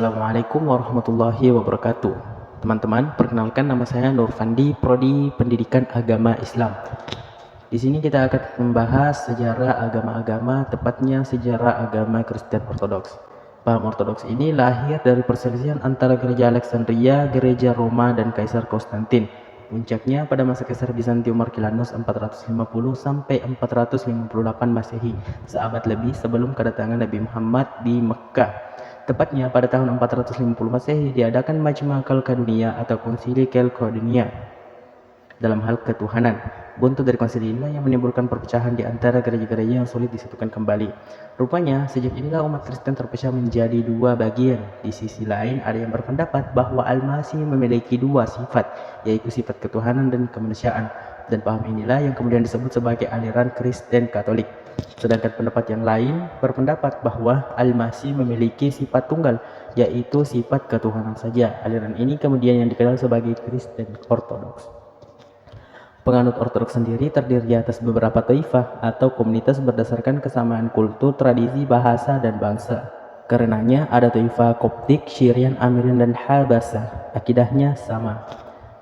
Assalamualaikum warahmatullahi wabarakatuh. Teman-teman, perkenalkan nama saya Nur Fandi, Prodi Pendidikan Agama Islam. Di sini kita akan membahas sejarah agama-agama, tepatnya sejarah agama Kristen Ortodoks. Paham Ortodoks ini lahir dari perselisihan antara Gereja Alexandria, Gereja Roma, dan Kaisar Konstantin. Puncaknya pada masa Kaisar Bizantium Markilanus 450 sampai 458 Masehi, seabad lebih sebelum kedatangan Nabi Muhammad di Mekkah. Tepatnya pada tahun 450 Masehi diadakan Majma' Kalkadunia atau Konsili Kalkadunia dalam hal ketuhanan. Buntut dari konsili inilah yang menimbulkan perpecahan di antara gereja-gereja yang sulit disatukan kembali. Rupanya sejak inilah umat Kristen terpecah menjadi dua bagian. Di sisi lain ada yang berpendapat bahwa Al-Masih memiliki dua sifat, yaitu sifat ketuhanan dan kemanusiaan. Dan paham inilah yang kemudian disebut sebagai aliran Kristen Katolik. Sedangkan pendapat yang lain berpendapat bahwa Al-Masih memiliki sifat tunggal, yaitu sifat ketuhanan saja. Aliran ini kemudian yang dikenal sebagai Kristen Ortodoks. Penganut Ortodoks sendiri terdiri atas beberapa taifah atau komunitas berdasarkan kesamaan kultur, tradisi, bahasa, dan bangsa. Karenanya ada taifah Koptik, Syrian, Armenian, dan Habasah. Akidahnya sama.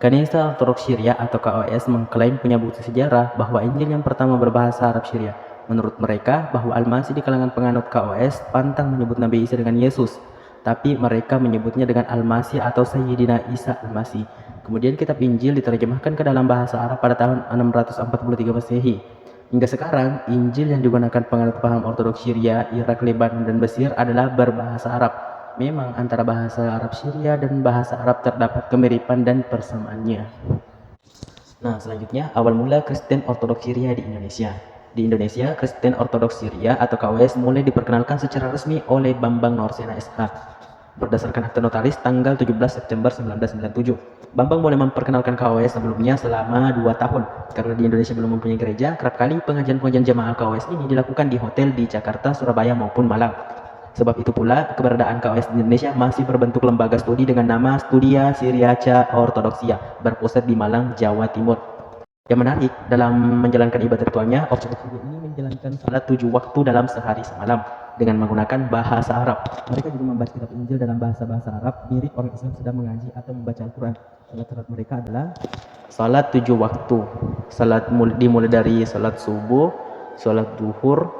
Kanisa Ortodoks Syria atau KOS mengklaim punya bukti sejarah bahwa Injil yang pertama berbahasa Arab Syria. Menurut mereka, bahwa Al-Masih di kalangan penganut KOS pantang menyebut Nabi Isa dengan Yesus, tapi mereka menyebutnya dengan Al-Masih atau Sayyidina Isa Al-Masih. Kemudian kitab Injil diterjemahkan ke dalam bahasa Arab pada tahun 643 Masehi. Hingga sekarang, Injil yang digunakan penganut paham Ortodoks Syria, Irak, Lebanon, dan Mesir adalah berbahasa Arab. Memang antara bahasa Arab Syria dan bahasa Arab terdapat kemiripan dan persamaannya. Nah, selanjutnya awal mula Kristen Ortodoks Syria di Indonesia. Di Indonesia, Kristen Ortodoks Syria atau KOS mulai diperkenalkan secara resmi oleh Bambang Norsena SH berdasarkan akte notaris tanggal 17 September 1997. Bambang mulai memperkenalkan KOS sebelumnya selama 2 tahun. Karena di Indonesia belum mempunyai gereja, kerap kali pengajian-pengajian jemaah KOS ini dilakukan di hotel di Jakarta, Surabaya maupun Malang. Sebab itu pula, keberadaan KOS di Indonesia masih berbentuk lembaga studi dengan nama Studia Syriaca Ortodoksia, berpusat di Malang, Jawa Timur. Yang menarik, dalam menjalankan ibadah ritualnya, Ortodoks ini menjalankan salat 7 waktu dalam sehari semalam dengan menggunakan bahasa Arab. Mereka juga membaca kitab Injil dalam bahasa Arab, mirip orang Islam sedang mengaji atau membaca Al-Quran. Salat-salat mereka adalah salat 7 waktu. Salat dimulai dari salat subuh, salat duhur,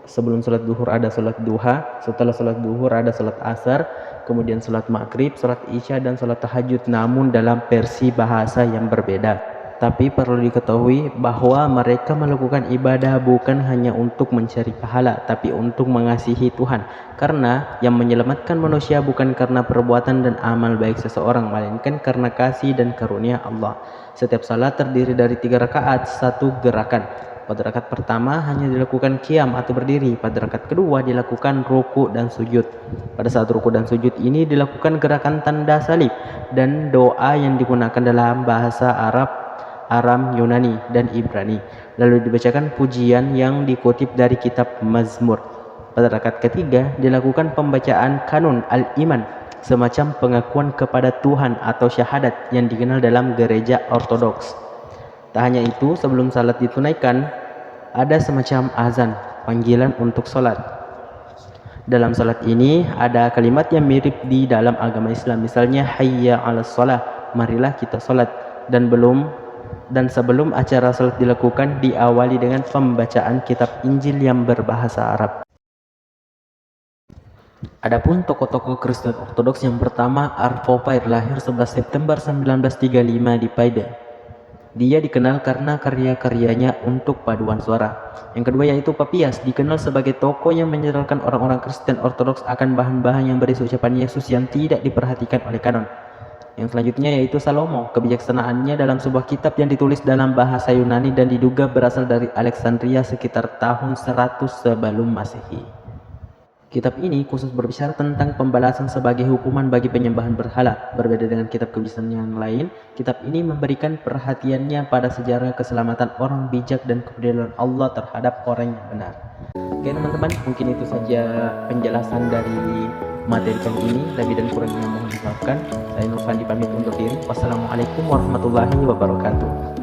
sebelum salat duhur ada salat duha, setelah salat duhur ada salat asar, kemudian salat maghrib, salat isya, dan salat tahajud, namun dalam versi bahasa yang berbeda. Tapi perlu diketahui bahwa mereka melakukan ibadah bukan hanya untuk mencari pahala, tapi untuk mengasihi Tuhan. Karena yang menyelamatkan manusia bukan karena perbuatan dan amal baik seseorang, melainkan karena kasih dan karunia Allah. Setiap salat terdiri dari 3 rakaat, 1 gerakan. Pada rakaat pertama hanya dilakukan qiyam atau berdiri. Pada rakaat kedua dilakukan ruku dan sujud. Pada saat ruku dan sujud ini dilakukan gerakan tanda salib dan doa yang digunakan dalam bahasa Arab, Aram, Yunani, dan Ibrani. Lalu dibacakan pujian yang dikutip dari kitab Mazmur. Pada rakaat ketiga dilakukan pembacaan kanun al-iman, semacam pengakuan kepada Tuhan atau syahadat yang dikenal dalam gereja Ortodoks. Tak hanya itu, sebelum salat ditunaikan ada semacam azan, panggilan untuk salat. Dalam salat ini ada kalimat yang mirip di dalam agama Islam, misalnya hayya 'alas shalah, marilah kita salat, dan sebelum acara salat dilakukan diawali dengan pembacaan kitab Injil yang berbahasa Arab. Adapun tokoh-tokoh Kristen Ortodoks yang pertama, Arvopair, lahir 11 September 1935 di Paide. Dia dikenal karena karya-karyanya untuk paduan suara. Yang kedua yaitu Papias, dikenal sebagai tokoh yang menyadarkan orang-orang Kristen Ortodoks akan bahan-bahan yang berisi ucapan Yesus yang tidak diperhatikan oleh kanon. Yang selanjutnya yaitu Salomo, kebijaksanaannya dalam sebuah kitab yang ditulis dalam bahasa Yunani dan diduga berasal dari Alexandria sekitar tahun 100 sebelum Masehi. Kitab ini khusus berbicara tentang pembalasan sebagai hukuman bagi penyembahan berhala. Berbeda dengan kitab kebijaksanaan yang lain, kitab ini memberikan perhatiannya pada sejarah keselamatan orang bijak dan kepedulian Allah terhadap orang yang benar. Oke teman-teman, mungkin itu saja penjelasan dari materi kali ini. Lebih dan kurangnya mohon dimaafkan. Saya Nur Fandi pamit undur diri. Wassalamualaikum warahmatullahi wabarakatuh.